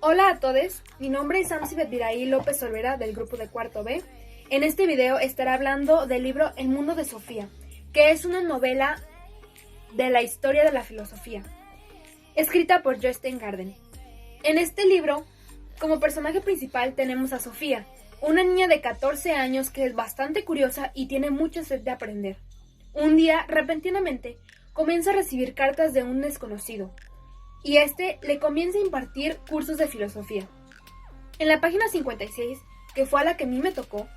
Hola a todos, mi nombre es Samsibet Viraí López Olvera del grupo de cuarto B. En este video estaré hablando del libro El mundo de Sofía, que es una novela de la historia de la filosofía, escrita por Joyce Garden. En este libro, como personaje principal tenemos a Sofía, una niña de 14 años que es bastante curiosa y tiene mucha sed de aprender. Un día, repentinamente, comienza a recibir cartas de un desconocido, y este le comienza a impartir cursos de filosofía. En la página 56, que fue a la que a mí me tocó,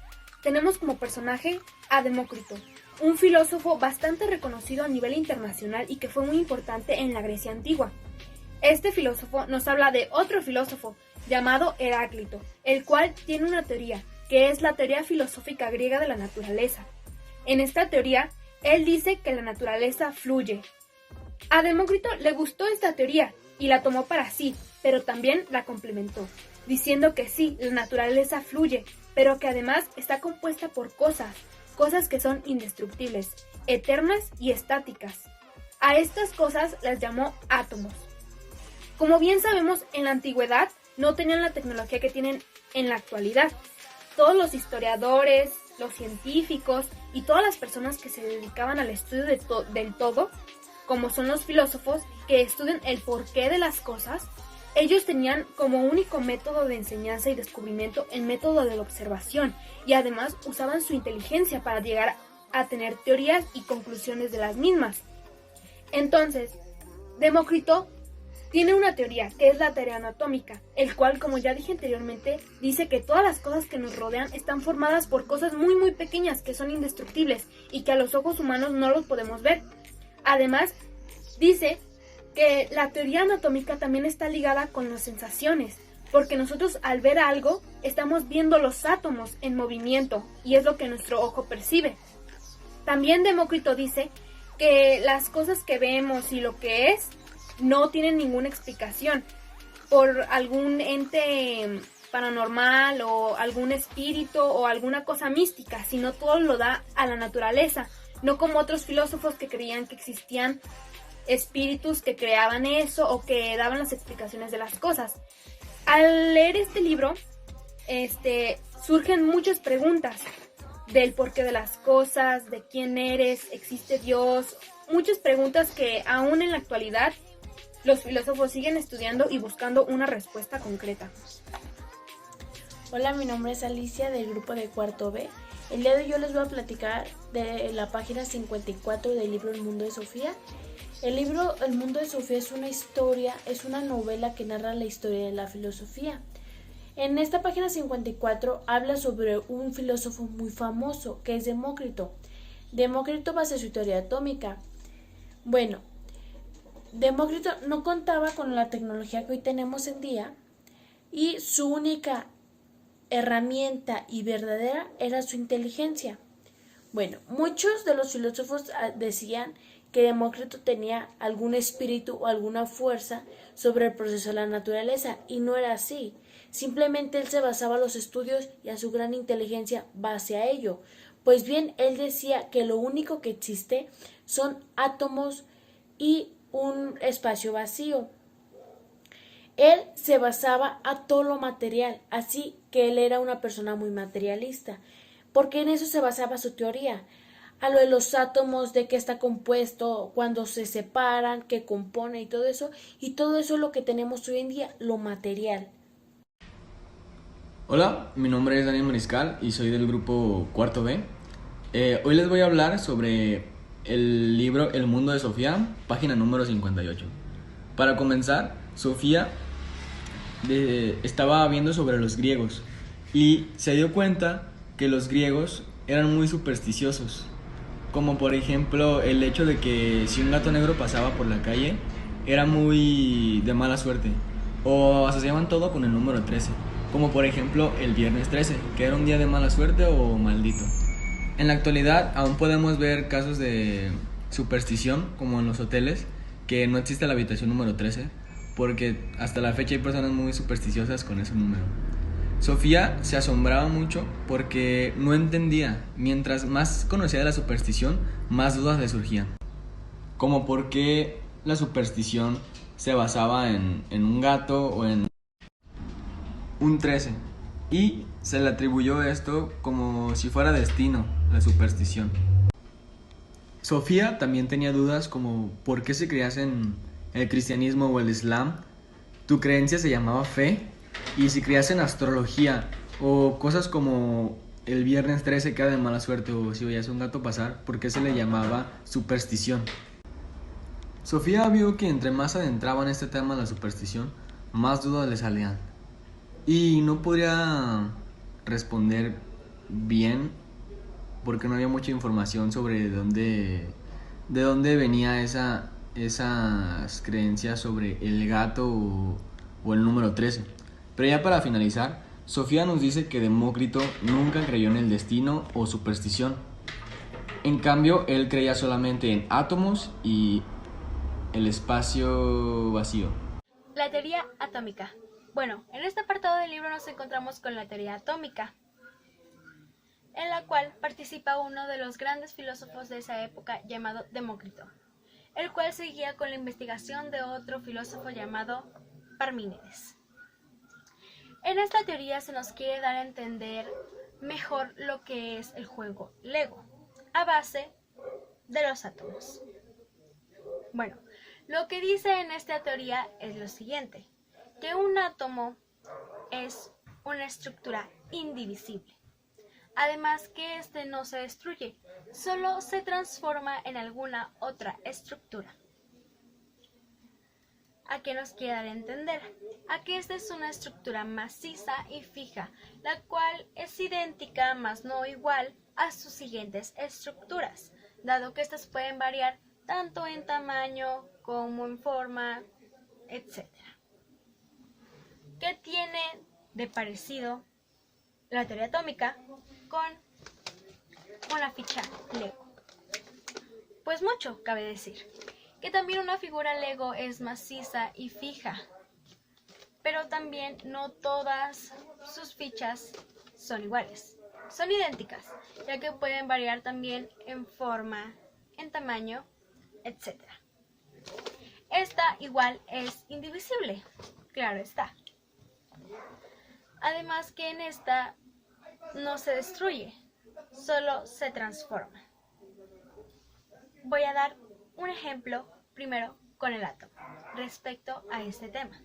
tenemos como personaje a Demócrito, un filósofo bastante reconocido a nivel internacional y que fue muy importante en la Grecia antigua. Este filósofo nos habla de otro filósofo llamado Heráclito, el cual tiene una teoría, que es la teoría filosófica griega de la naturaleza. En esta teoría, él dice que la naturaleza fluye. A Demócrito le gustó esta teoría y la tomó para sí, pero también la complementó, diciendo que sí, la naturaleza fluye, pero que además está compuesta por cosas que son indestructibles, eternas y estáticas. A estas cosas las llamó átomos. Como bien sabemos, en la antigüedad no tenían la tecnología que tienen en la actualidad. Todos los historiadores, los científicos y todas las personas que se dedicaban al estudio del todo, como son los filósofos que estudian el porqué de las cosas, ellos tenían como único método de enseñanza y descubrimiento el método de la observación, y además usaban su inteligencia para llegar a tener teorías y conclusiones de las mismas. Entonces, Demócrito tiene una teoría, que es la teoría anatómica, el cual, como ya dije anteriormente, dice que todas las cosas que nos rodean están formadas por cosas muy muy pequeñas que son indestructibles y que a los ojos humanos no los podemos ver. Además, dice que la teoría anatómica también está ligada con las sensaciones, porque nosotros al ver algo estamos viendo los átomos en movimiento y es lo que nuestro ojo percibe. También Demócrito dice que las cosas que vemos y lo que es no tienen ninguna explicación por algún ente paranormal o algún espíritu o alguna cosa mística, sino todo lo da a la naturaleza, no como otros filósofos que creían que existían espíritus que creaban eso o que daban las explicaciones de las cosas. Al leer este libro, surgen muchas preguntas del porqué de las cosas, de quién eres, existe Dios, muchas preguntas que aún en la actualidad los filósofos siguen estudiando y buscando una respuesta concreta. Hola, mi nombre es Alicia del grupo de cuarto B. El día de hoy yo les voy a platicar de la página 54 del libro El mundo de Sofía. El libro El mundo de Sofía es una historia, es una novela que narra la historia de la filosofía. En esta página 54 habla sobre un filósofo muy famoso que es Demócrito. Demócrito basa su teoría atómica. Bueno, Demócrito no contaba con la tecnología que hoy tenemos en día y su única herramienta y verdadera era su inteligencia. Bueno, muchos de los filósofos decían que Demócrito tenía algún espíritu o alguna fuerza sobre el proceso de la naturaleza, y no era así. Simplemente él se basaba en los estudios y a su gran inteligencia base a ello. Pues bien, él decía que lo único que existe son átomos y un espacio vacío. Él se basaba a todo lo material, así que él era una persona muy materialista, porque en eso se basaba su teoría, a lo de los átomos, de qué está compuesto, cuando se separan, qué compone y todo eso es lo que tenemos hoy en día, lo material. Hola, mi nombre es Daniel Mariscal y soy del grupo cuarto B. Hoy les voy a hablar sobre el libro El mundo de Sofía, página número 58. Para comenzar, Sofía estaba viendo sobre los griegos y se dio cuenta que los griegos eran muy supersticiosos, como por ejemplo el hecho de que si un gato negro pasaba por la calle era muy de mala suerte, o asociaban todo con el número 13, como por ejemplo el viernes 13, que era un día de mala suerte o maldito. En la actualidad aún podemos ver casos de superstición, como en los hoteles, que no existe la habitación número 13, porque hasta la fecha hay personas muy supersticiosas con ese número. Sofía se asombraba mucho porque no entendía. Mientras más conocía de la superstición, más dudas le surgían. Como por qué la superstición se basaba en un gato o en un 13 y se le atribuyó esto como si fuera destino, la superstición. Sofía también tenía dudas como por qué si creías en el cristianismo o el islam, tu creencia se llamaba fe, y si creías en astrología o cosas como el viernes 13 queda de mala suerte o si veías un gato pasar, ¿por qué se le llamaba superstición? Sofía vio que entre más adentraba en este tema de la superstición, más dudas le salían y no podría responder bien porque no había mucha información sobre de dónde venía esas creencias sobre el gato o el número 13. Pero ya para finalizar, Sofía nos dice que Demócrito nunca creyó en el destino o superstición. En cambio, él creía solamente en átomos y el espacio vacío. La teoría atómica. Bueno, en este apartado del libro nos encontramos con la teoría atómica, en la cual participa uno de los grandes filósofos de esa época llamado Demócrito, el cual seguía con la investigación de otro filósofo llamado Parménides. En esta teoría se nos quiere dar a entender mejor lo que es el juego Lego, a base de los átomos. Bueno, lo que dice en esta teoría es lo siguiente, que un átomo es una estructura indivisible. Además que este no se destruye, solo se transforma en alguna otra estructura. ¿A qué nos quiere dar a entender? A que esta es una estructura maciza y fija, la cual es idéntica, más no igual, a sus siguientes estructuras, dado que estas pueden variar tanto en tamaño como en forma, etc. ¿Qué tiene de parecido la teoría atómica con una ficha Lego? Pues mucho, cabe decir, que también una figura Lego es maciza y fija, pero también no todas sus fichas son iguales, son idénticas, ya que pueden variar también en forma, en tamaño, etc. Esta igual es indivisible, claro está. Además que en esta no se destruye, solo se transforma. Voy a dar un ejemplo primero con el átomo respecto a este tema.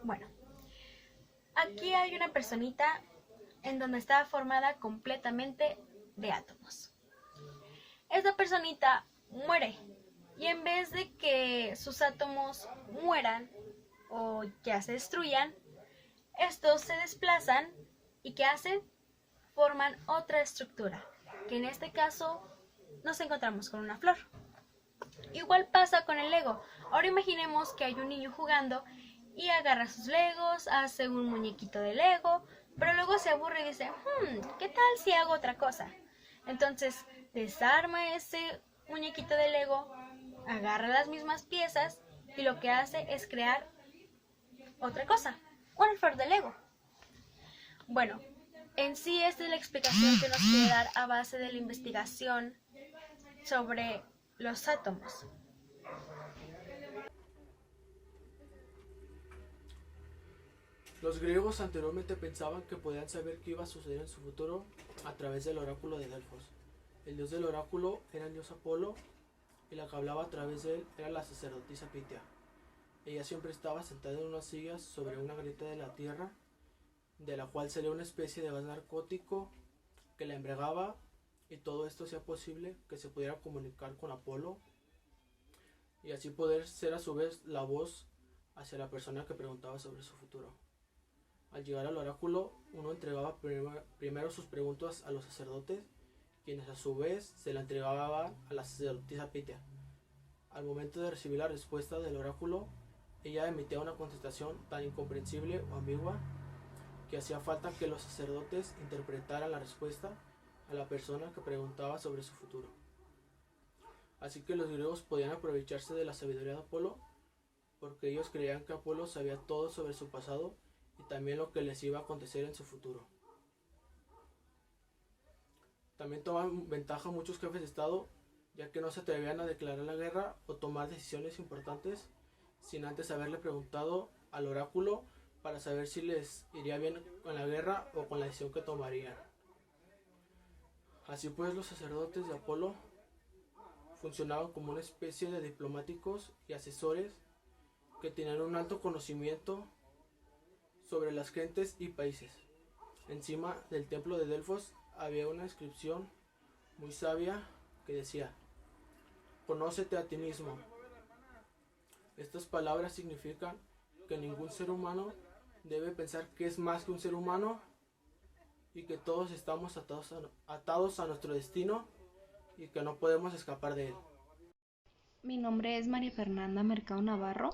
Bueno, aquí hay una personita en donde está formada completamente de átomos. Esta personita muere y en vez de que sus átomos mueran o ya se destruyan, estos se desplazan y ¿qué hacen? Forman otra estructura, que en este caso nos encontramos con una flor. Igual pasa con el Lego. Ahora imaginemos que hay un niño jugando y agarra sus Legos, hace un muñequito de Lego, pero luego se aburre y dice, ¿qué tal si hago otra cosa? Entonces desarma ese muñequito de Lego, agarra las mismas piezas y lo que hace es crear otra cosa, una flor de Lego. Bueno, en sí esta es la explicación que nos quiere dar a base de la investigación sobre los átomos. Los griegos anteriormente pensaban que podían saber qué iba a suceder en su futuro a través del oráculo de Delfos. El dios del oráculo era el dios Apolo y la que hablaba a través de él era la sacerdotisa Pitia. Ella siempre estaba sentada en unas sillas sobre una grieta de la tierra, de la cual salía una especie de gas narcótico que la embriagaba, y todo esto hacía posible que se pudiera comunicar con Apolo y así poder ser a su vez la voz hacia la persona que preguntaba sobre su futuro. Al llegar al oráculo, uno entregaba primero sus preguntas a los sacerdotes, quienes a su vez se la entregaban a la sacerdotisa Pitia. Al momento de recibir la respuesta del oráculo, ella emitía una contestación tan incomprensible o ambigua que hacía falta que los sacerdotes interpretaran la respuesta a la persona que preguntaba sobre su futuro. Así que los griegos podían aprovecharse de la sabiduría de Apolo, porque ellos creían que Apolo sabía todo sobre su pasado y también lo que les iba a acontecer en su futuro. También tomaban ventaja muchos jefes de estado, ya que no se atrevían a declarar la guerra o tomar decisiones importantes sin antes haberle preguntado al oráculo para saber si les iría bien con la guerra o con la decisión que tomarían. Así pues, los sacerdotes de Apolo funcionaban como una especie de diplomáticos y asesores que tenían un alto conocimiento sobre las gentes y países. Encima del templo de Delfos había una inscripción muy sabia que decía: "Conócete a ti mismo". Estas palabras significan que ningún ser humano debe pensar que es más que un ser humano y que todos estamos atados a nuestro destino y que no podemos escapar de él. Mi nombre es María Fernanda Mercado Navarro.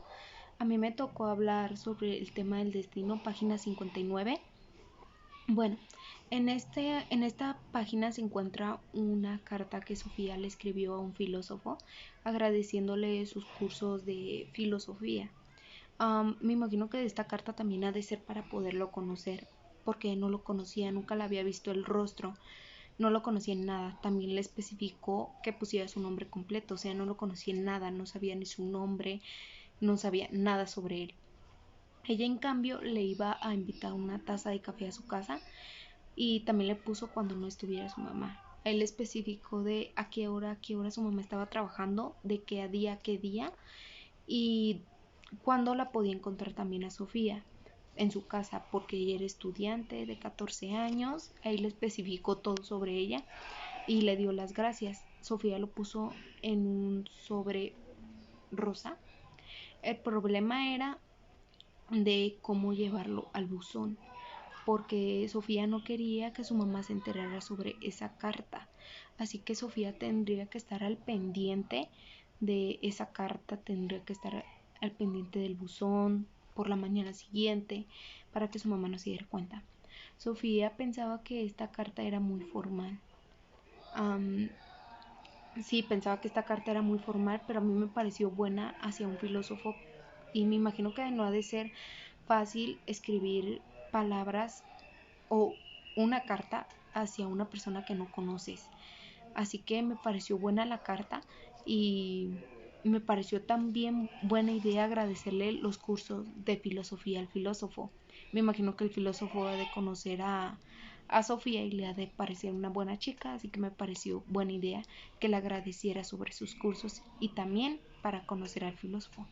A mí me tocó hablar sobre el tema del destino, página 59. Bueno, en esta página se encuentra una carta que Sofía le escribió a un filósofo agradeciéndole sus cursos de filosofía. Me imagino que esta carta también ha de ser para poderlo conocer, porque no lo conocía, nunca le había visto el rostro, no lo conocía en nada. También le especificó que pusiera su nombre completo, o sea, no lo conocía en nada, no sabía ni su nombre, no sabía nada sobre él. Ella, en cambio, le iba a invitar una taza de café a su casa y también le puso cuando no estuviera su mamá. Él le especificó de a qué hora su mamá estaba trabajando, de qué día y cuándo la podía encontrar también a Sofía en su casa, porque ella era estudiante de 14 años. Ahí le especificó todo sobre ella y le dio las gracias. Sofía lo puso en un sobre rosa. El problema era de cómo llevarlo al buzón, porque Sofía no quería que su mamá se enterara sobre esa carta. Así que Sofía tendría que estar al pendiente de esa carta, tendría que estar al pendiente del buzón por la mañana siguiente para que su mamá no se diera cuenta. Sofía pensaba que esta carta era muy formal. Sí, pensaba que esta carta era muy formal, pero a mí me pareció buena hacia un filósofo y me imagino que no ha de ser fácil escribir palabras o una carta hacia una persona que no conoces. Así que me pareció buena la carta y me pareció también buena idea agradecerle los cursos de filosofía al filósofo. Me imagino que el filósofo ha de conocer a Sofía y le ha de parecer una buena chica, así que me pareció buena idea que le agradeciera sobre sus cursos y también para conocer al filósofo.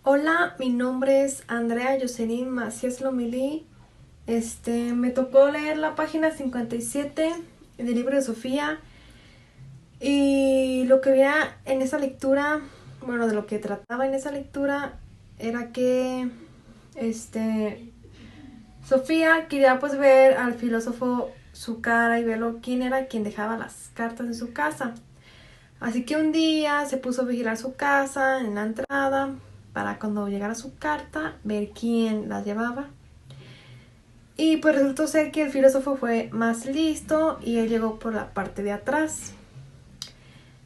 Hola, mi nombre es Andrea Jocelyn Macías Lomilí. Me tocó leer la página 57 del libro de Sofía y lo que veía en esa lectura, bueno, de lo que trataba en esa lectura era que Sofía quería pues ver al filósofo su cara y verlo quién era quien dejaba las cartas en su casa. Así que un día se puso a vigilar su casa en la entrada para cuando llegara su carta ver quién la llevaba. Y pues resultó ser que el filósofo fue más listo y él llegó por la parte de atrás.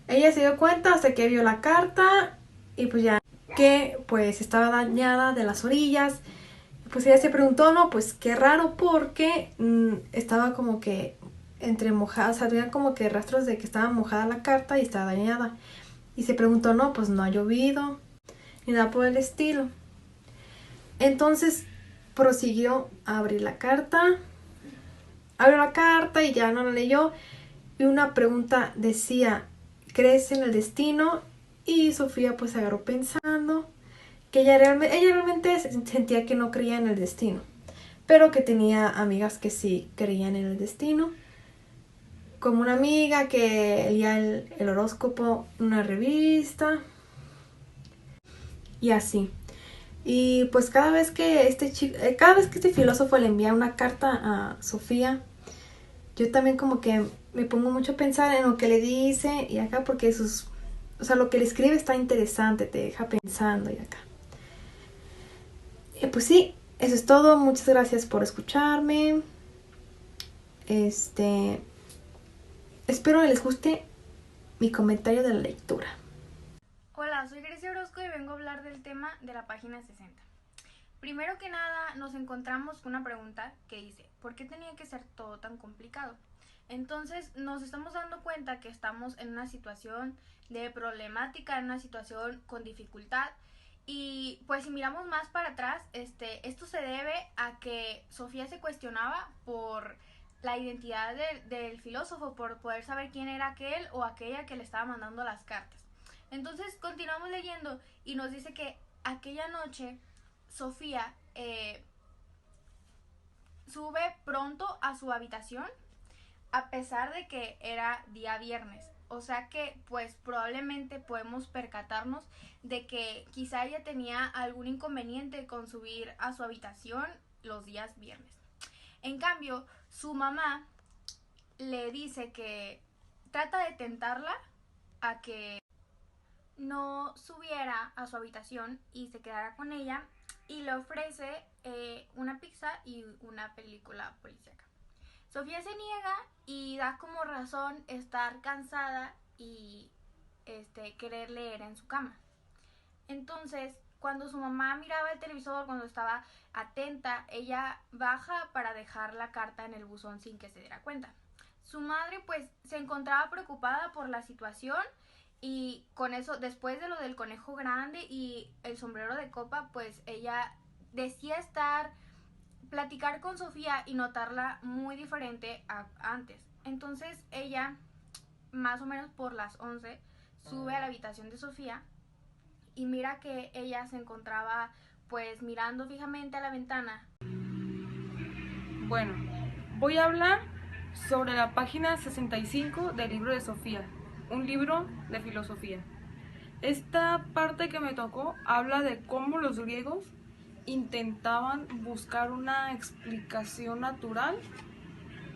Ella se dio cuenta hasta que vio la carta y pues ya que pues estaba dañada de las orillas. Pues ella se preguntó, no, pues qué raro porque estaba como que entre mojada, o sea, había como que rastros de que estaba mojada la carta y estaba dañada. Y se preguntó, no, pues no ha llovido ni nada por el estilo. Entonces prosiguió a abrir la carta. Abrió la carta y ya no la leyó. Y una pregunta decía, ¿crees en el destino? Y Sofía pues se agarró pensando que ella realmente sentía que no creía en el destino, pero que tenía amigas que sí creían en el destino. Como una amiga que leía el horóscopo en una revista y así. Y pues cada vez que este filósofo le envía una carta a Sofía, yo también como que me pongo mucho a pensar en lo que le dice y acá, porque lo que le escribe está interesante, te deja pensando y acá. Y pues sí, eso es todo. Muchas gracias por escucharme. Espero que les guste mi comentario de la lectura. Hola, soy Grecia Orozco y vengo a hablar del tema de la página 60. Primero que nada, nos encontramos con una pregunta que dice, ¿por qué tenía que ser todo tan complicado? Entonces nos estamos dando cuenta que estamos en una situación de problemática, en una situación con dificultad. Y pues si miramos más para atrás, esto se debe a que Sofía se cuestionaba por la identidad del filósofo, por poder saber quién era aquel o aquella que le estaba mandando las cartas. Entonces continuamos leyendo y nos dice que aquella noche Sofía sube pronto a su habitación a pesar de que era día viernes. O sea que pues probablemente podemos percatarnos de que quizá ella tenía algún inconveniente con subir a su habitación los días viernes. En cambio, su mamá le dice que trata de tentarla a que no subiera a su habitación y se quedara con ella, y le ofrece una pizza y una película policíaca. Sofía se niega y da como razón estar cansada y querer leer en su cama. Entonces, cuando su mamá miraba el televisor, cuando estaba atenta, ella baja para dejar la carta en el buzón sin que se diera cuenta. Su madre pues se encontraba preocupada por la situación, y con eso, después de lo del conejo grande y el sombrero de copa, pues ella decía platicar con Sofía y notarla muy diferente a antes. Entonces ella, más o menos por las 11, sube a la habitación de Sofía y mira que ella se encontraba pues mirando fijamente a la ventana. Bueno, voy a hablar sobre la página 65 del libro de Sofía, un libro de filosofía. Esta parte que me tocó habla de cómo los griegos intentaban buscar una explicación natural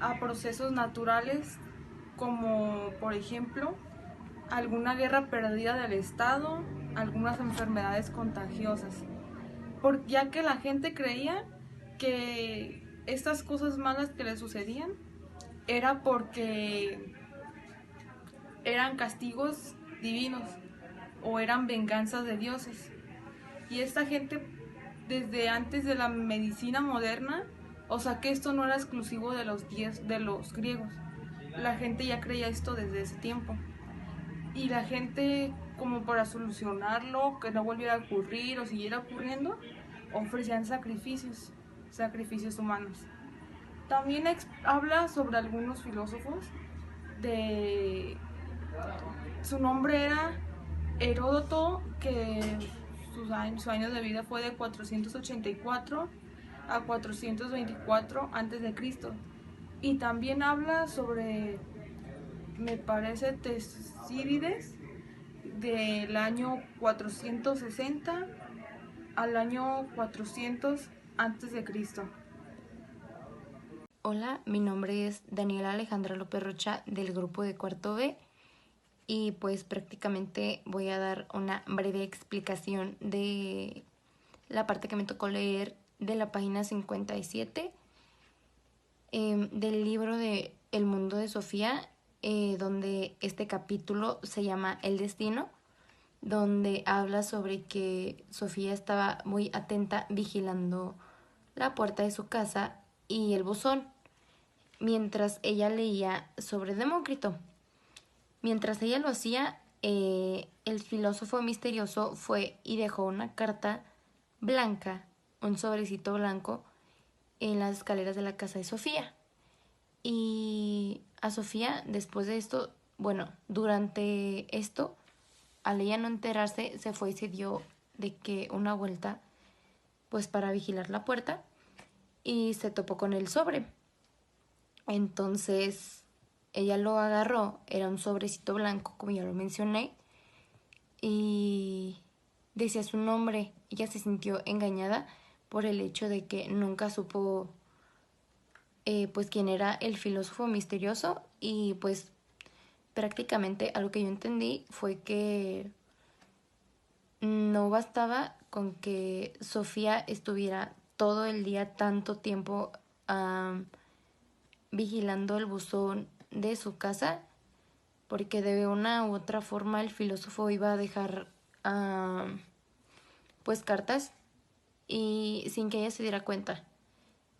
a procesos naturales, como por ejemplo alguna guerra perdida del Estado, algunas enfermedades contagiosas, ya que la gente creía que estas cosas malas que le sucedían era porque eran castigos divinos o eran venganzas de dioses. Y esta gente, desde antes de la medicina moderna, o sea que esto no era exclusivo de los griegos, la gente ya creía esto desde ese tiempo. Y la gente, como para solucionarlo, que no volviera a ocurrir o siguiera ocurriendo, ofrecían sacrificios humanos. También habla sobre algunos filósofos. Su nombre era Heródoto, que su años de vida fue de 484 a 424 a.C. Y también habla sobre, me parece, Tesírides, del año 460 al año 400 a.C. Hola, mi nombre es Daniela Alejandra López Rocha del grupo de cuarto B, y pues prácticamente voy a dar una breve explicación de la parte que me tocó leer de la página 57 del libro de El mundo de Sofía, donde este capítulo se llama El destino, donde habla sobre que Sofía estaba muy atenta vigilando la puerta de su casa y el buzón, mientras ella leía sobre Demócrito. Mientras ella lo hacía, el filósofo misterioso fue y dejó una carta blanca, un sobrecito blanco, en las escaleras de la casa de Sofía. Y a Sofía, después de esto, bueno, durante esto, al ella no enterarse, se fue y se dio de que una vuelta, pues para vigilar la puerta, y se topó con el sobre. Entonces ella lo agarró, era un sobrecito blanco, como ya lo mencioné, y decía su nombre. Ella se sintió engañada por el hecho de que nunca supo pues quién era el filósofo misterioso, y pues prácticamente a lo que yo entendí fue que no bastaba con que Sofía estuviera todo el día, tanto tiempo, vigilando el buzón de su casa, porque de una u otra forma el filósofo iba a dejar pues cartas y sin que ella se diera cuenta.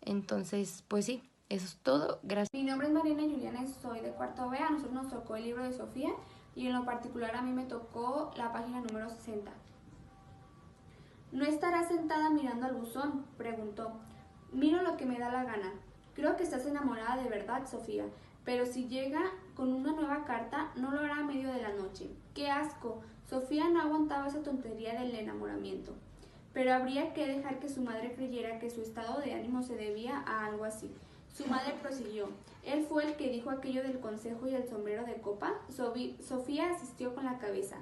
Entonces, pues sí, Eso es todo. Gracias. Mi nombre es Marina Juliana, soy de cuarto B. A nosotros nos tocó el libro de Sofía y en lo particular a mí me tocó la página número 60. ¿No estarás sentada mirando al buzón?, preguntó. Miro lo que me da la gana. Creo que estás enamorada de verdad, Sofía, pero si llega con una nueva carta, no lo hará a medio de la noche. ¡Qué asco! Sofía no aguantaba esa tontería del enamoramiento. Pero habría que dejar que su madre creyera que su estado de ánimo se debía a algo así. Su madre prosiguió. Él fue el que dijo aquello del consejo y el sombrero de copa. Sofía asistió con la cabeza.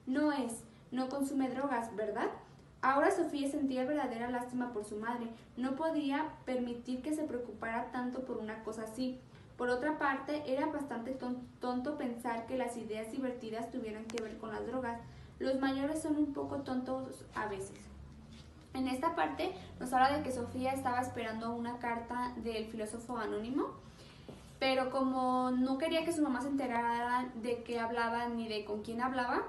No consume drogas, ¿verdad? Ahora Sofía sentía verdadera lástima por su madre. No podía permitir que se preocupara tanto por una cosa así. Por otra parte, era bastante tonto pensar que las ideas divertidas tuvieran que ver con las drogas. Los mayores son un poco tontos a veces. En esta parte nos habla de que Sofía estaba esperando una carta del filósofo anónimo, pero como no quería que su mamá se enterara de qué hablaba ni de con quién hablaba,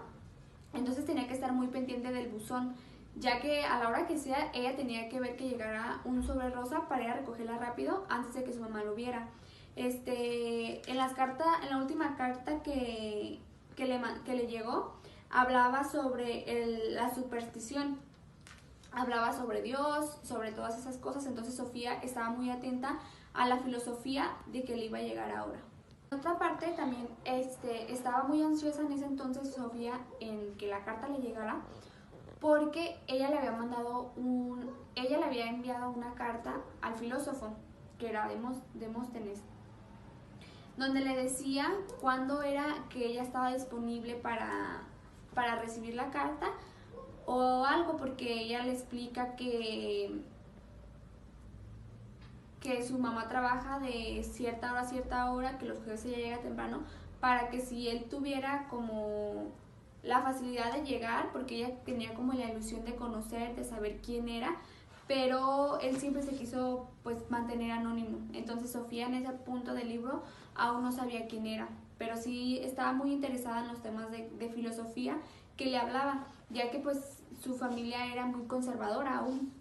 entonces tenía que estar muy pendiente del buzón, ya que a la hora que sea ella tenía que ver que llegara un sobre rosa para ir a recogerla rápido antes de que su mamá lo viera. En la última carta que le llegó, hablaba sobre la superstición, hablaba sobre Dios, sobre todas esas cosas. Entonces Sofía estaba muy atenta a la filosofía de que le iba a llegar ahora. Por otra parte, también estaba muy ansiosa en ese entonces Sofía en que la carta le llegara, porque ella le había enviado una carta al filósofo, que era Demóstenes, donde le decía cuándo era que ella estaba disponible para recibir la carta o algo, porque ella le explica que su mamá trabaja de cierta hora a cierta hora, que los jueves ella llega temprano, para que si él tuviera como la facilidad de llegar, porque ella tenía como la ilusión de conocer, de saber quién era, pero él siempre se quiso pues mantener anónimo. Entonces Sofía en ese punto del libro aún no sabía quién era, pero sí estaba muy interesada en los temas de filosofía que le hablaba, ya que pues su familia era muy conservadora aún.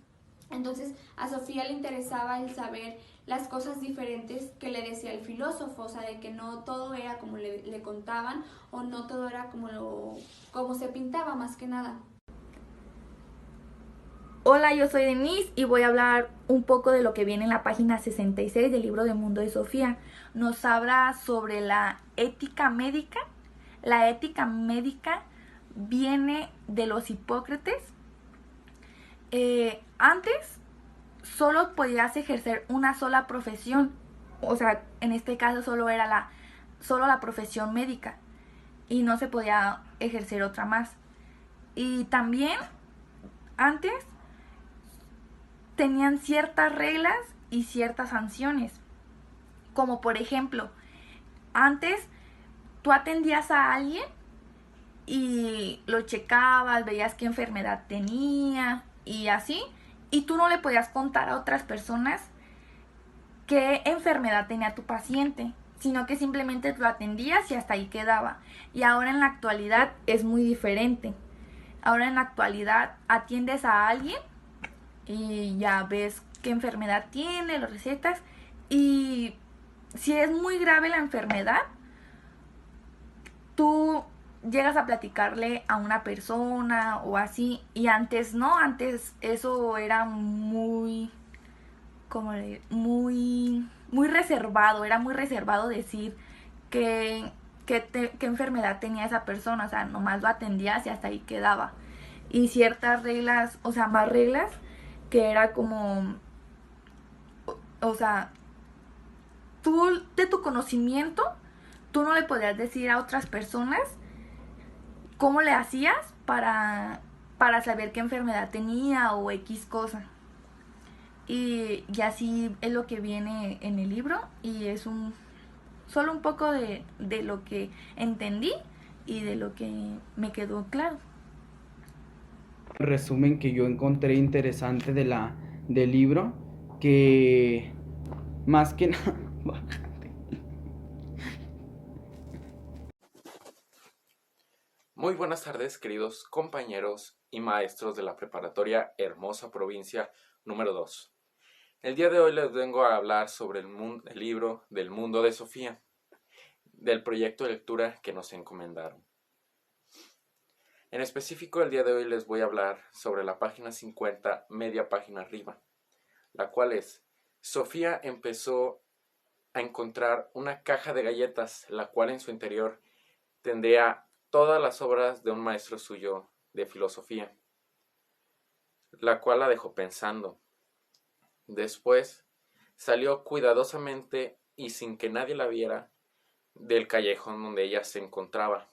Entonces a Sofía le interesaba el saber las cosas diferentes que le decía el filósofo, o sea, de que no todo era como le contaban, o no todo era como se pintaba, más que nada. Hola, yo soy Denise y voy a hablar un poco de lo que viene en la página 66 del libro del mundo de Sofía. Nos habla sobre la ética médica. La ética médica viene de los Hipócrates. Antes solo podías ejercer una sola profesión, o sea, en este caso solo era solo la profesión médica y no se podía ejercer otra más. Y también antes tenían ciertas reglas y ciertas sanciones, como por ejemplo, antes tú atendías a alguien y lo checabas, veías qué enfermedad tenía y así, y tú no le podías contar a otras personas qué enfermedad tenía tu paciente, sino que simplemente lo atendías y hasta ahí quedaba. Y ahora en la actualidad es muy diferente. Ahora en la actualidad atiendes a alguien y ya ves qué enfermedad tiene, lo recetas, y si es muy grave la enfermedad, tú llegas a platicarle a una persona o así, y antes no, antes eso era muy reservado, era muy reservado decir qué enfermedad tenía esa persona, o sea, nomás lo atendías y hasta ahí quedaba. Y ciertas reglas, o sea, más reglas, que era como, o sea, tú de tu conocimiento, tú no le podías decir a otras personas cómo le hacías para saber qué enfermedad tenía o X cosa. Y así es lo que viene en el libro, y es solo un poco de lo que entendí y de lo que me quedó claro. Resumen que yo encontré interesante del libro, que más que nada Muy buenas tardes, queridos compañeros y maestros de la preparatoria Hermosa Provincia número 2. El día de hoy les vengo a hablar sobre el libro del mundo de Sofía, del proyecto de lectura que nos encomendaron. En específico, el día de hoy les voy a hablar sobre la página 50, media página arriba, la cual es: Sofía empezó a encontrar una caja de galletas, la cual en su interior tendría todas las obras de un maestro suyo de filosofía, la cual la dejó pensando. Después salió cuidadosamente y sin que nadie la viera del callejón donde ella se encontraba.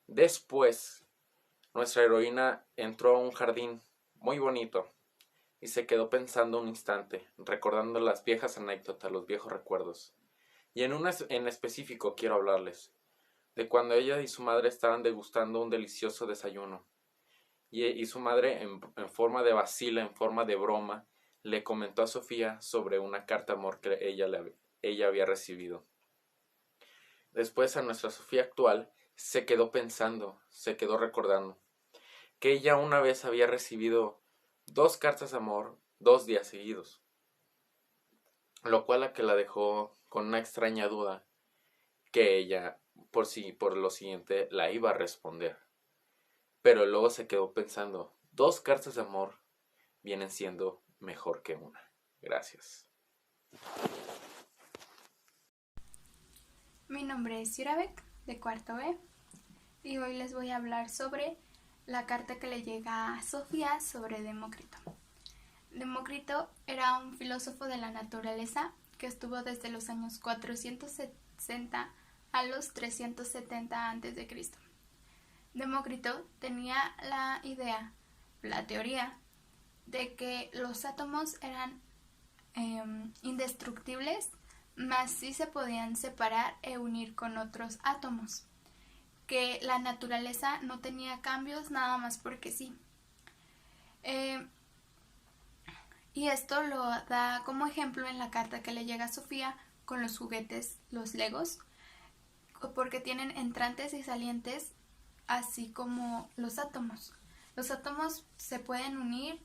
Después, nuestra heroína entró a un jardín muy bonito y se quedó pensando un instante, recordando las viejas anécdotas, los viejos recuerdos. Y en específico quiero hablarles de cuando ella y su madre estaban degustando un delicioso desayuno. Y su madre, en forma de vacila, en forma de broma, le comentó a Sofía sobre una carta de amor que ella había recibido. Después, a nuestra Sofía actual se quedó pensando, se quedó recordando que ella una vez había recibido 2 cartas de amor 2 días seguidos, lo cual a que la dejó con una extraña duda que ella por lo siguiente la iba a responder. Pero luego se quedó pensando, 2 cartas de amor vienen siendo mejor que una. Gracias. Mi nombre es Yurabek, de cuarto B, y hoy les voy a hablar sobre la carta que le llega a Sofía sobre Demócrito. Demócrito era un filósofo de la naturaleza que estuvo desde los años 460 a los 370 a.C. Demócrito tenía la idea, la teoría, de que los átomos eran indestructibles, mas sí se podían separar e unir con otros átomos, que la naturaleza no tenía cambios nada más porque sí. Y esto lo da como ejemplo en la carta que le llega a Sofía con los juguetes, los Legos, porque tienen entrantes y salientes, así como los átomos. Los átomos se pueden unir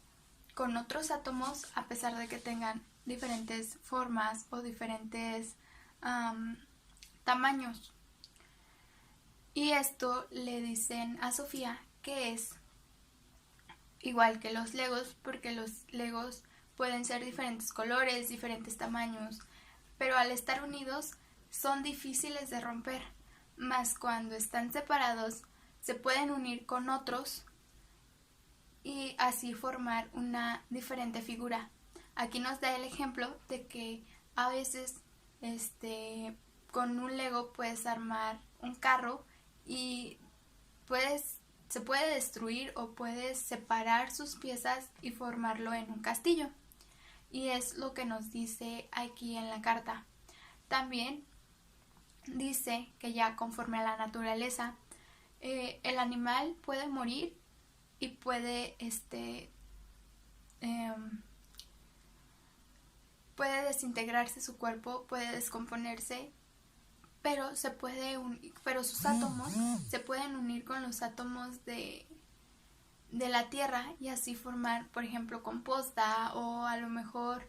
con otros átomos a pesar de que tengan diferentes formas o diferentes tamaños. Y esto le dicen a Sofía que es igual que los Legos, porque los Legos pueden ser diferentes colores, diferentes tamaños, pero al estar unidos son difíciles de romper, mas cuando están separados se pueden unir con otros y así formar una diferente figura. Aquí nos da el ejemplo de que a veces con un Lego puedes armar un carro y se puede destruir o puedes separar sus piezas y formarlo en un castillo. Y es lo que nos dice aquí en la carta. También dice que ya conforme a la naturaleza, el animal puede morir y puede desintegrarse su cuerpo, puede descomponerse, pero pero sus átomos se pueden unir con los átomos de la tierra y así formar, por ejemplo, composta, o a lo mejor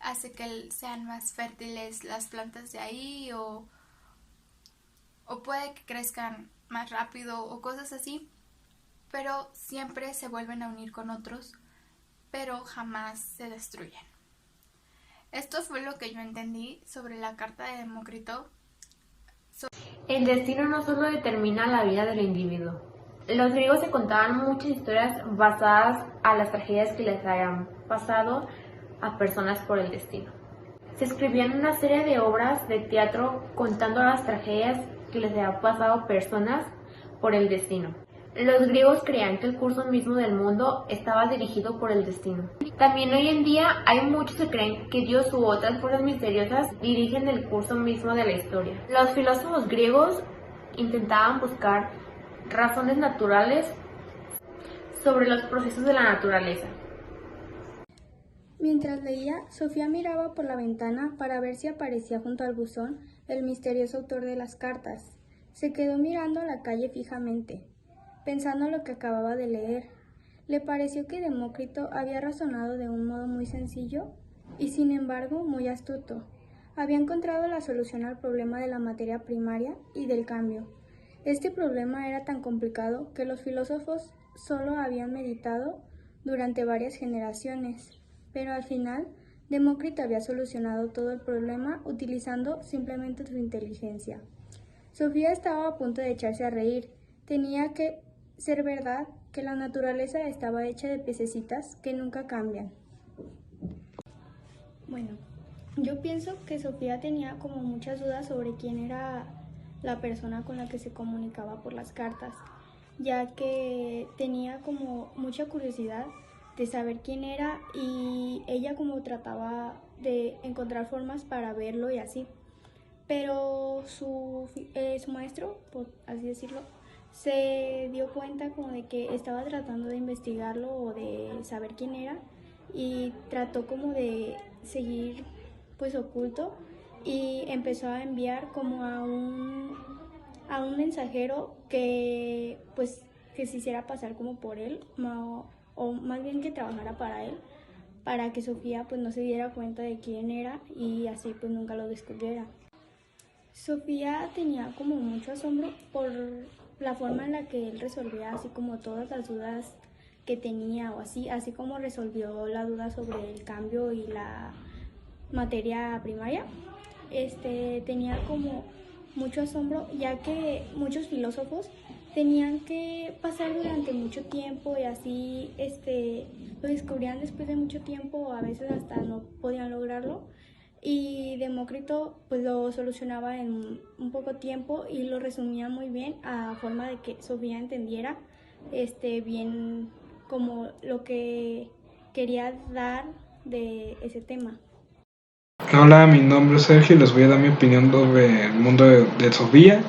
hace que sean más fértiles las plantas de ahí, o puede que crezcan más rápido o cosas así, pero siempre se vuelven a unir con otros, pero jamás se destruyen. Esto fue lo que yo entendí sobre la carta de Demócrito. El destino no solo determina la vida del individuo. Los griegos se contaban muchas historias basadas a las tragedias que les habían pasado a personas por el destino. Se escribían una serie de obras de teatro contando las tragedias que les habían pasado a personas por el destino. Los griegos creían que el curso mismo del mundo estaba dirigido por el destino. También hoy en día hay muchos que creen que Dios u otras fuerzas misteriosas dirigen el curso mismo de la historia. Los filósofos griegos intentaban buscar razones naturales sobre los procesos de la naturaleza. Mientras leía, Sofía miraba por la ventana para ver si aparecía junto al buzón el misterioso autor de las cartas. Se quedó mirando a la calle fijamente, pensando en lo que acababa de leer. Le pareció que Demócrito había razonado de un modo muy sencillo y sin embargo muy astuto. Había encontrado la solución al problema de la materia primaria y del cambio. Este problema era tan complicado que los filósofos solo habían meditado durante varias generaciones, pero al final Demócrito había solucionado todo el problema utilizando simplemente su inteligencia. Sofía estaba a punto de echarse a reír. Tenía que ser verdad que la naturaleza estaba hecha de pececitas que nunca cambian. Bueno, yo pienso que Sofía tenía como muchas dudas sobre quién era la persona con la que se comunicaba por las cartas, ya que tenía como mucha curiosidad de saber quién era y ella como trataba de encontrar formas para verlo y así. Pero su maestro, por así decirlo, se dio cuenta como de que estaba tratando de investigarlo o de saber quién era y trató como de seguir pues oculto y empezó a enviar como a un mensajero que pues que se hiciera pasar como por él o más bien que trabajara para él, para que Sofía pues no se diera cuenta de quién era y así pues nunca lo descubriera. Sofía tenía como mucho asombro por la forma en la que él resolvía así como todas las dudas que tenía o así como resolvió la duda sobre el cambio y la materia primaria. Tenía como mucho asombro, ya que muchos filósofos tenían que pasar durante mucho tiempo y así lo descubrían después de mucho tiempo o a veces hasta no podían lograrlo. Y Demócrito pues lo solucionaba en un poco tiempo y lo resumía muy bien a forma de que Sofía entendiera bien como lo que quería dar de ese tema. Hola, mi nombre es Sergio y les voy a dar mi opinión sobre el mundo de Sofía.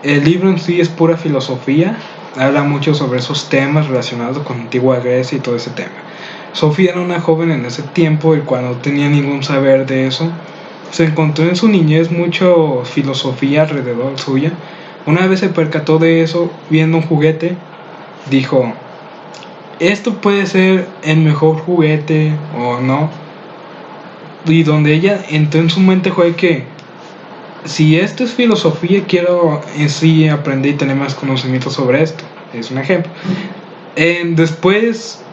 El libro en sí es pura filosofía, habla mucho sobre esos temas relacionados con antigua Grecia y todo ese tema. Sofía era una joven en ese tiempo y cuando no tenía ningún saber de eso, se encontró en su niñez mucha filosofía alrededor suya. Una vez se percató de eso viendo un juguete, dijo, esto puede ser el mejor juguete o no. Y donde ella entró en su mente fue que si esto es filosofía, quiero en sí aprender y tener más conocimiento sobre esto. Es un ejemplo. Después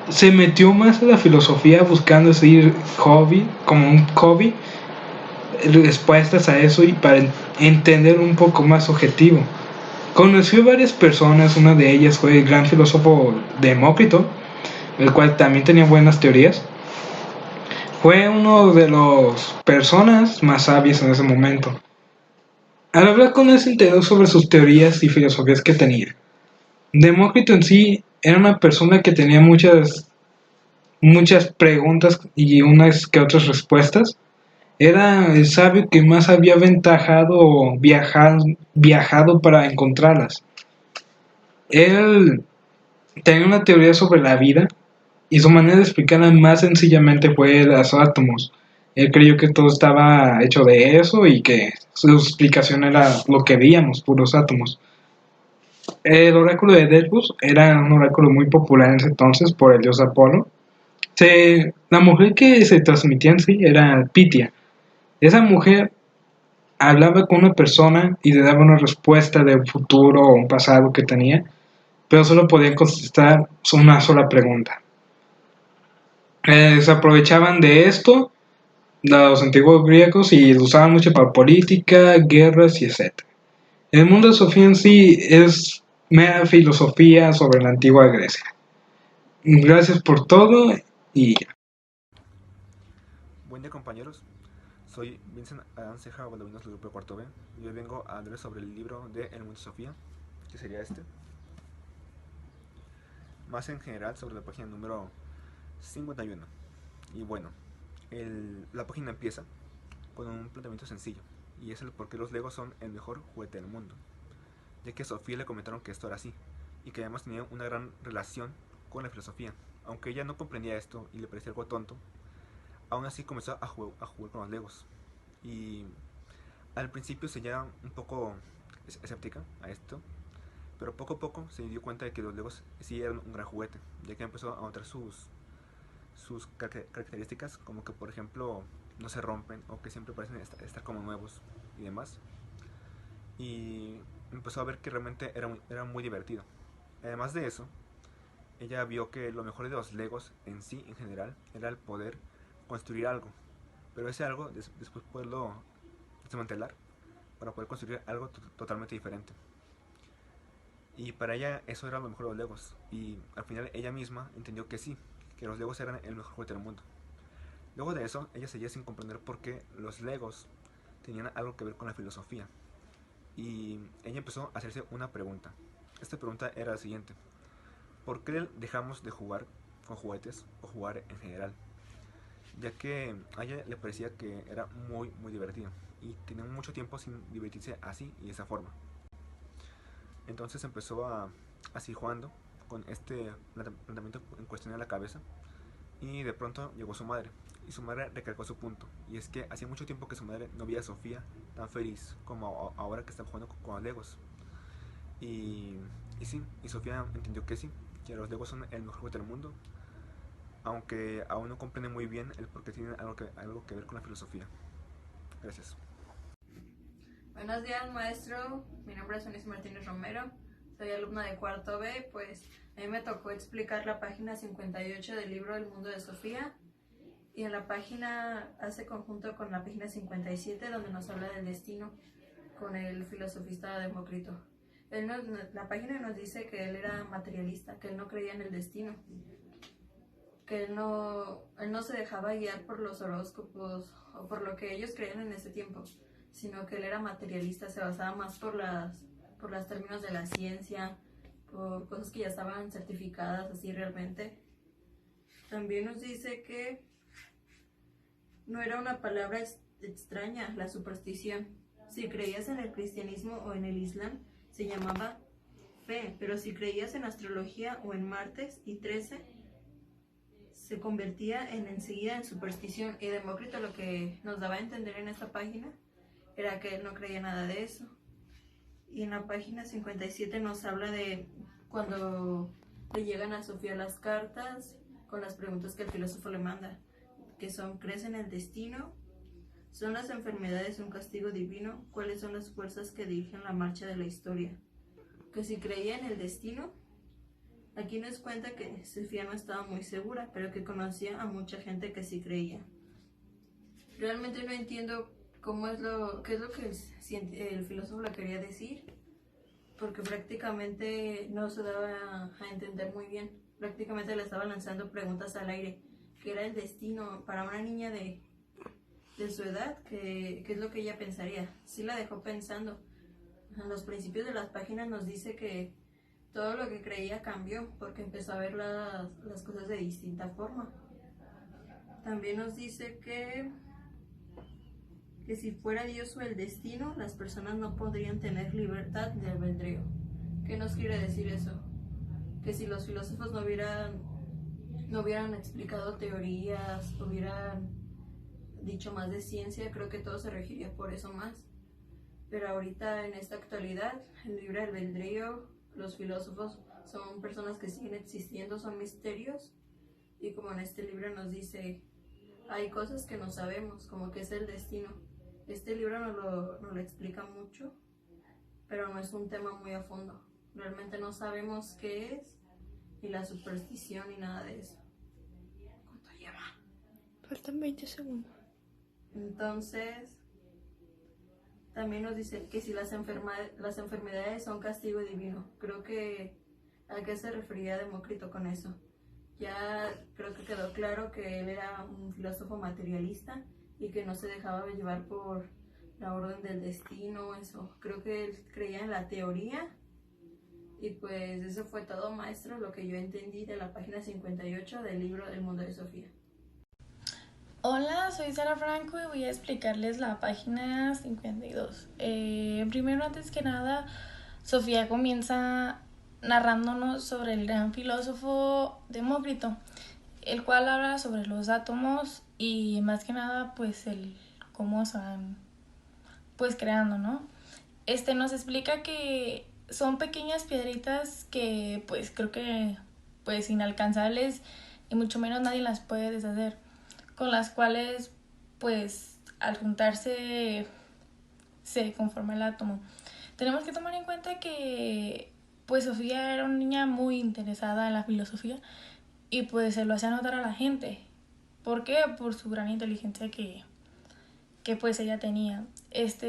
se metió más en la filosofía buscando decir hobby, como un hobby, respuestas a eso y para entender un poco más objetivo. Conoció varias personas, una de ellas fue el gran filósofo Demócrito, el cual también tenía buenas teorías. Fue uno de las personas más sabias en ese momento. Al hablar con él se enteró sobre sus teorías y filosofías que tenía. Demócrito en sí era una persona que tenía muchas preguntas y unas que otras respuestas. Era el sabio que más había aventajado o viajado para encontrarlas. Él tenía una teoría sobre la vida y su manera de explicarla más sencillamente fue los átomos. Él creyó que todo estaba hecho de eso y que su explicación era lo que veíamos, puros átomos. El oráculo de Delfos era un oráculo muy popular en ese entonces por el dios Apolo. La mujer que se transmitía en sí era Pitia. Esa mujer hablaba con una persona y le daba una respuesta de un futuro o un pasado que tenía, pero solo podían contestar una sola pregunta. Se aprovechaban de esto los antiguos griegos y lo usaban mucho para política, guerras y etc. El mundo de Sofía en sí es mera filosofía sobre la antigua Grecia. Gracias por todo y... Buen día compañeros, soy Vincent Adán Ceja Valdovinos del grupo de cuarto B y hoy vengo a hablar sobre el libro de El mundo de Sofía, que sería este. Más en general sobre la página número 51. Y bueno, la página empieza con un planteamiento sencillo, y es el por qué los Legos son el mejor juguete del mundo, ya que a Sofía le comentaron que esto era así, y que además tenía una gran relación con la filosofía. Aunque ella no comprendía esto y le parecía algo tonto, aún así comenzó a jugar con los Legos. Y al principio se ya un poco escéptica a esto, pero poco a poco se dio cuenta de que los Legos sí eran un gran juguete, ya que empezó a notar sus sus características, como que por ejemplo no se rompen o que siempre parecen estar como nuevos y demás. Y empezó a ver que realmente era muy divertido. Además de eso, ella vio que lo mejor de los Legos en sí, en general, era el poder construir algo. Pero ese algo, después poderlo desmantelar para poder construir algo totalmente diferente. Y para ella eso era lo mejor de los Legos. Y al final ella misma entendió que sí, que los Legos eran el mejor juguete del mundo. Luego de eso, ella seguía sin comprender por qué los Legos tenían algo que ver con la filosofía. Y ella empezó a hacerse una pregunta. Esta pregunta era la siguiente: ¿por qué dejamos de jugar con juguetes o jugar en general? Ya que a ella le parecía que era muy divertido y tenía mucho tiempo sin divertirse así y de esa forma. Entonces empezó a seguir jugando con este planteamiento en cuestión en la cabeza, y de pronto llegó su madre, y su madre recalcó su punto, y es que hacía mucho tiempo que su madre no veía a Sofía tan feliz como ahora que está jugando con los Legos. Y sí, y Sofía entendió que sí, que los Legos son el mejor juguete del mundo, aunque aún no comprende muy bien el por qué tienen algo que ver con la filosofía. Gracias. Buenos días, maestro. Mi nombre es Eunice Martínez Romero. Soy alumna de cuarto B. Pues a mí me tocó explicar la página 58 del libro El mundo de Sofía. Y en la página hace conjunto con la página 57, donde nos habla del destino con el filosofista Demócrito. La página nos dice que él era materialista, que él no creía en el destino, que él no se dejaba guiar por los horóscopos o por lo que ellos creían en ese tiempo, sino que él era materialista, se basaba más por los términos de la ciencia, por cosas que ya estaban certificadas así realmente. También nos dice que no era una palabra extraña la superstición. Si creías en el cristianismo o en el islam, se llamaba fe, pero si creías en astrología o en martes y 13, se convertía enseguida en superstición. Y Demócrito lo que nos daba a entender en esta página era que él no creía nada de eso. Y en la página 57 nos habla de cuando le llegan a Sofía las cartas con las preguntas que el filósofo le manda, que son: ¿crees en el destino? ¿Son las enfermedades un castigo divino? ¿Cuáles son las fuerzas que dirigen la marcha de la historia? Que si creía en el destino, aquí nos cuenta que Sofía no estaba muy segura, pero que conocía a mucha gente que sí creía. Realmente no entiendo qué es lo que el filósofo le quería decir, porque prácticamente no se daba a entender muy bien. Prácticamente le estaba lanzando preguntas al aire. ¿Qué era el destino para una niña de su edad? ¿Qué es lo que ella pensaría? Sí la dejó pensando. En los principios de las páginas nos dice que todo lo que creía cambió porque empezó a ver las cosas de distinta forma. También nos dice que si fuera Dios o el destino, las personas no podrían tener libertad de albedrío. ¿Qué nos quiere decir eso? Que si los filósofos no hubieran explicado teorías, hubieran dicho más de ciencia, creo que todo se regiría por eso más. Pero ahorita, en esta actualidad, el libre albedrío, los filósofos son personas que siguen existiendo, son misterios, y como en este libro nos dice, hay cosas que no sabemos, como que es el destino. Este libro nos lo explica mucho, pero no es un tema muy a fondo. Realmente no sabemos qué es, ni la superstición, ni nada de eso. ¿Cuánto lleva? Faltan 20 segundos. Entonces, también nos dice que si las enfermedades son castigo divino. Creo que ¿a qué se refería Demócrito con eso? Ya creo que quedó claro que él era un filósofo materialista y que no se dejaba llevar por la orden del destino, eso. Creo que él creía en la teoría. Y pues eso fue todo, maestro, lo que yo entendí de la página 58 del libro El mundo de Sofía. Hola, soy Sara Franco y voy a explicarles la página 52. Primero, antes que nada, Sofía comienza narrándonos sobre el gran filósofo Demócrito, el cual habla sobre los átomos y más que nada pues el cómo se van pues creando, ¿no? Nos explica que son pequeñas piedritas que pues creo que pues inalcanzables, y mucho menos nadie las puede deshacer, con las cuales pues al juntarse se conforma el átomo. Tenemos que tomar en cuenta que pues Sofía era una niña muy interesada en la filosofía y pues se lo hacía notar a la gente. ¿Por qué? Por su gran inteligencia que pues ella tenía.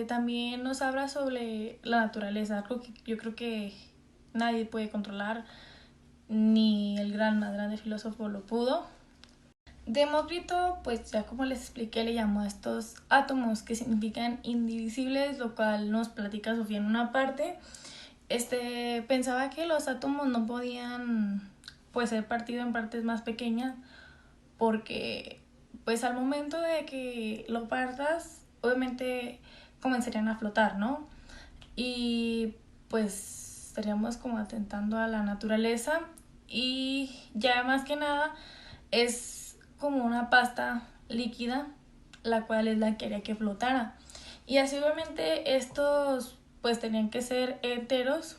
También nos habla sobre la naturaleza, algo que yo creo que nadie puede controlar, ni el más grande filósofo lo pudo. Demócrito, pues ya como les expliqué, le llamó a estos átomos que significan indivisibles, lo cual nos platica Sofía en una parte. Pensaba que los átomos no podían pues ser partidos en partes más pequeñas porque pues al momento de que lo partas obviamente comenzarían a flotar, ¿no? Y pues estaríamos como atentando a la naturaleza y ya más que nada es como una pasta líquida la cual es la que haría que flotara. Y así obviamente estos pues tenían que ser enteros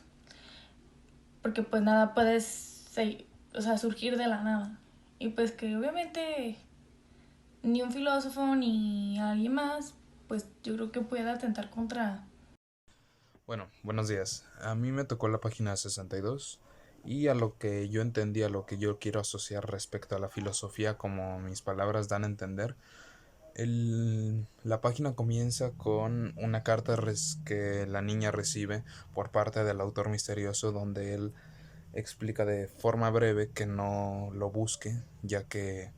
porque pues nada puede surgir de la nada. Y pues que obviamente ni un filósofo ni alguien más pues yo creo que pueda atentar contra... Bueno, buenos días. A mí me tocó la página 62 y a lo que yo entendí, a lo que yo quiero asociar respecto a la filosofía, como mis palabras dan a entender, la página comienza con una carta que la niña recibe por parte del autor misterioso, donde él explica de forma breve que no lo busque, ya que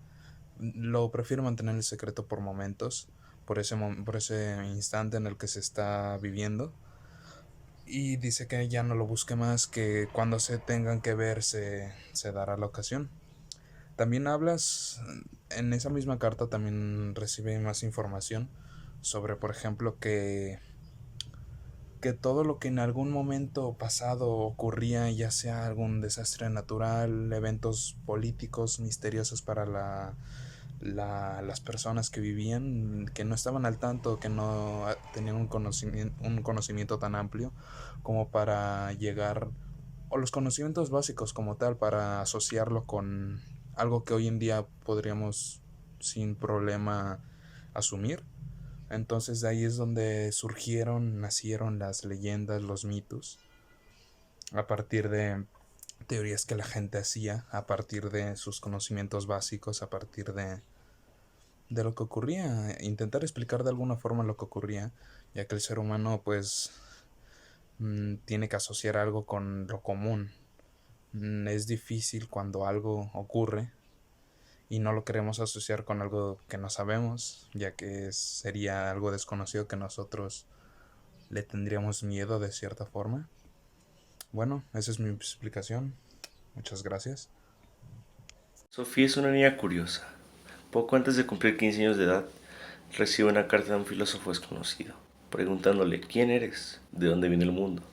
lo prefiere mantener el secreto por momentos, por ese instante en el que se está viviendo, y dice que ya no lo busque más, que cuando se tengan que ver se dará la ocasión. También en esa misma carta también recibe más información sobre, por ejemplo, que todo lo que en algún momento pasado ocurría, ya sea algún desastre natural, eventos políticos misteriosos para las personas que vivían, que no estaban al tanto, que no tenían un conocimiento tan amplio como para llegar, o los conocimientos básicos como tal, para asociarlo con algo que hoy en día podríamos sin problema asumir. Entonces de ahí es donde nacieron las leyendas, los mitos, a partir de teorías que la gente hacía, a partir de sus conocimientos básicos, a partir de lo que ocurría, intentar explicar de alguna forma lo que ocurría, ya que el ser humano pues tiene que asociar algo con lo común. Es difícil cuando algo ocurre y no lo queremos asociar con algo que no sabemos, ya que sería algo desconocido que nosotros le tendríamos miedo de cierta forma. Bueno, esa es mi explicación. Muchas gracias. Sofía es una niña curiosa. Poco antes de cumplir 15 años de edad, recibe una carta de un filósofo desconocido, preguntándole ¿quién eres? ¿De dónde viene el mundo?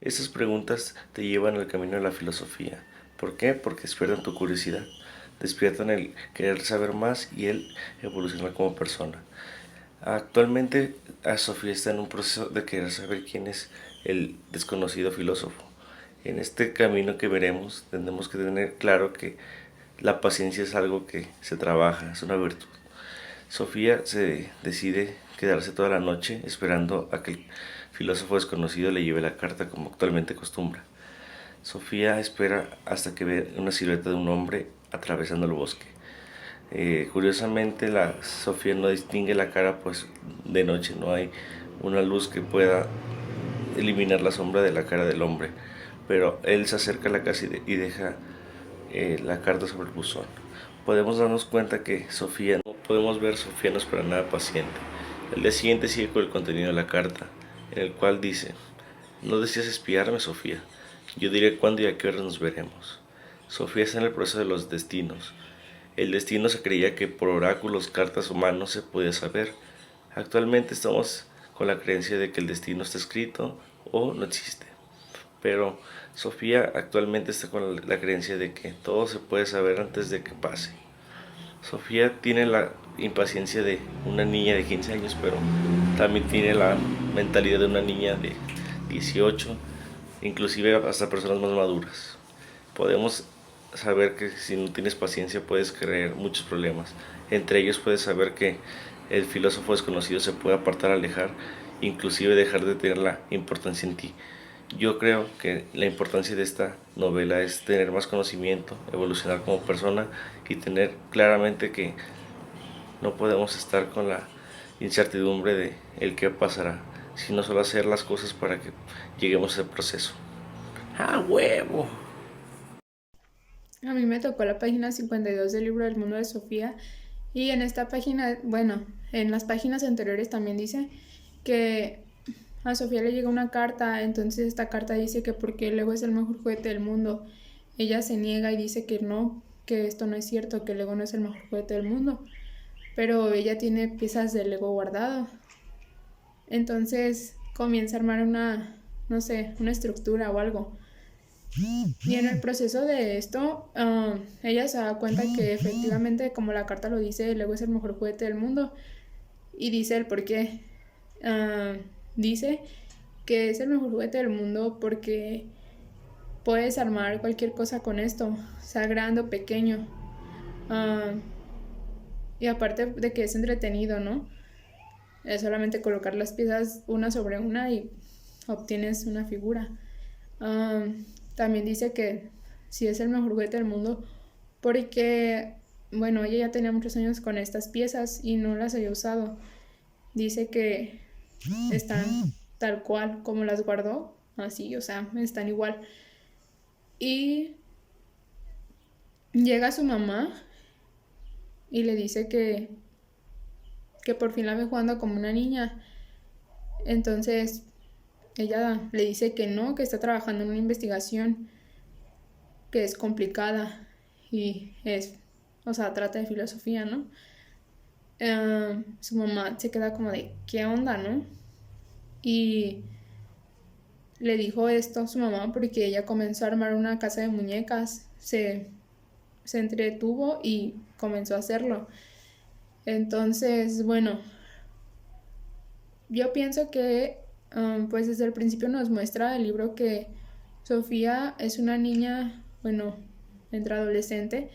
Estas preguntas te llevan al camino de la filosofía. ¿Por qué? Porque despiertan tu curiosidad, despiertan el querer saber más y el evolucionar como persona. Actualmente Sofía está en un proceso de querer saber quién es el desconocido filósofo. En este camino que veremos tendremos que tener claro que la paciencia es algo que se trabaja, es una virtud. Sofía se decide quedarse toda la noche esperando a que el filósofo desconocido le lleve la carta como actualmente acostumbra. Sofía espera hasta que ve una silueta de un hombre atravesando el bosque. Curiosamente Sofía no distingue la cara, pues de noche no hay una luz que pueda eliminar la sombra de la cara del hombre, pero él se acerca a la casa y deja la carta sobre el buzón. Podemos darnos cuenta que Sofía no es para nada paciente. El día siguiente sigue con el contenido de la carta, en el cual dice: no deseas espiarme, Sofía, yo diré cuándo y a qué hora nos veremos. Sofía está en el proceso de los destinos. El destino se creía que por oráculos, cartas o manos se podía saber. Actualmente estamos con la creencia de que el destino está escrito o no existe. Pero Sofía actualmente está con la creencia de que todo se puede saber antes de que pase. Sofía tiene la impaciencia de una niña de 15 años, pero también tiene la mentalidad de una niña de 18, inclusive hasta personas más maduras. Podemos saber que si no tienes paciencia puedes crear muchos problemas. Entre ellos puedes saber que el filósofo desconocido se puede apartar, alejar, inclusive dejar de tener la importancia en ti. Yo creo que la importancia de esta novela es tener más conocimiento, evolucionar como persona y tener claramente que no podemos estar con la incertidumbre de el qué pasará, sino solo hacer las cosas para que lleguemos a ese proceso. ¡Ah, huevo! A mí me tocó la página 52 del libro del mundo de Sofía y en esta página, bueno, en las páginas anteriores también dice que a Sofía le llega una carta, entonces esta carta dice que porque el Lego es el mejor juguete del mundo. Ella se niega y dice que no, que esto no es cierto, que el Lego no es el mejor juguete del mundo, pero ella tiene piezas de Lego guardado. Entonces comienza a armar una, no sé, una estructura o algo. Y en el proceso de esto, ella se da cuenta que efectivamente, como la carta lo dice, el Lego es el mejor juguete del mundo. Y dice el por qué. Dice que es el mejor juguete del mundo porque puedes armar cualquier cosa con esto, sea grande o pequeño. Y aparte de que es entretenido, ¿no? Es solamente colocar las piezas una sobre una y obtienes una figura. También dice que sí es el mejor juguete del mundo porque, bueno, ella ya tenía muchos años con estas piezas y no las había usado. Dice que están tal cual como las guardó, así, o sea, están igual. Y llega su mamá y le dice que por fin la ve jugando como una niña. Entonces ella le dice que no, que está trabajando en una investigación que es complicada y es, o sea, trata de filosofía, ¿no? Su mamá se queda como de, ¿qué onda, no? Y le dijo esto a su mamá porque ella comenzó a armar una casa de muñecas, se entretuvo y comenzó a hacerlo. Entonces, bueno, yo pienso que pues desde el principio nos muestra el libro que Sofía es una niña, bueno, entre adolescente,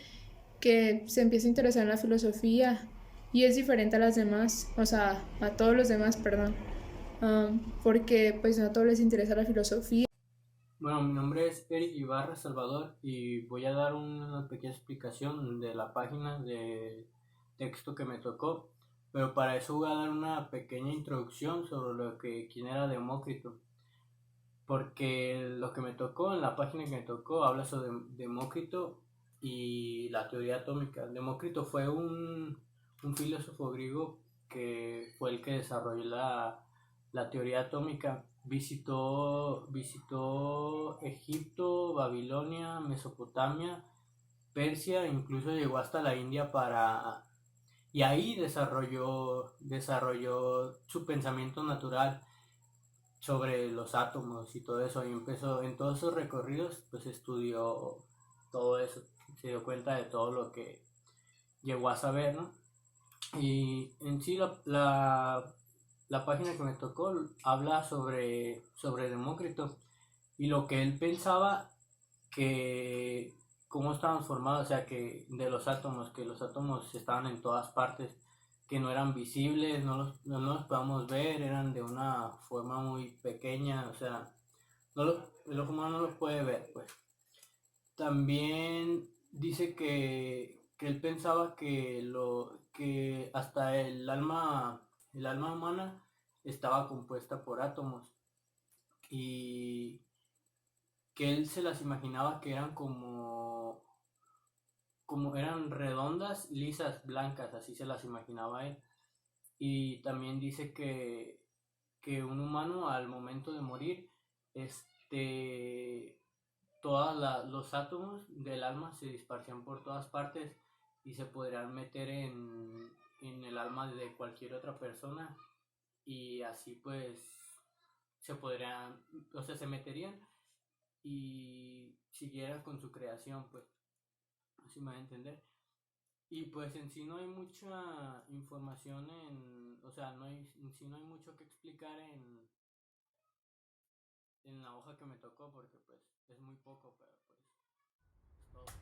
que se empieza a interesar en la filosofía y es diferente a las demás, o sea, a todos los demás, perdón, porque pues no a todos les interesa la filosofía. Bueno, mi nombre es Eric Ibarra Salvador y voy a dar una pequeña explicación de la página de texto que me tocó, pero para eso voy a dar una pequeña introducción sobre quién era Demócrito, porque lo que me tocó en la página que me tocó habla sobre Demócrito y la teoría atómica. Demócrito fue un filósofo griego que fue el que desarrolló la teoría atómica. Visitó Egipto, Babilonia, Mesopotamia, Persia, incluso llegó hasta la India y ahí desarrolló su pensamiento natural sobre los átomos y todo eso, y empezó en todos esos recorridos, pues estudió todo eso, se dio cuenta de todo lo que llegó a saber, ¿no? Y en sí la página que me tocó habla sobre Demócrito y lo que él pensaba que cómo estaban formados, o sea, que de los átomos, que los átomos estaban en todas partes, que no eran visibles, no los podíamos ver, eran de una forma muy pequeña, o sea, el ojo humano no los puede ver, pues. También dice que él pensaba que hasta el alma humana estaba compuesta por átomos y que él se las imaginaba que eran como eran redondas, lisas, blancas, así se las imaginaba él. Y también dice que un humano al momento de morir, todos los átomos del alma se dispersan por todas partes y se podrían meter en el alma de cualquier otra persona y así pues se meterían y siguieran con su creación, pues, así me va a entender. Y pues en sí no hay mucha información o sea, en sí no hay mucho que explicar en la hoja que me tocó porque pues es muy poco, pero pues todo.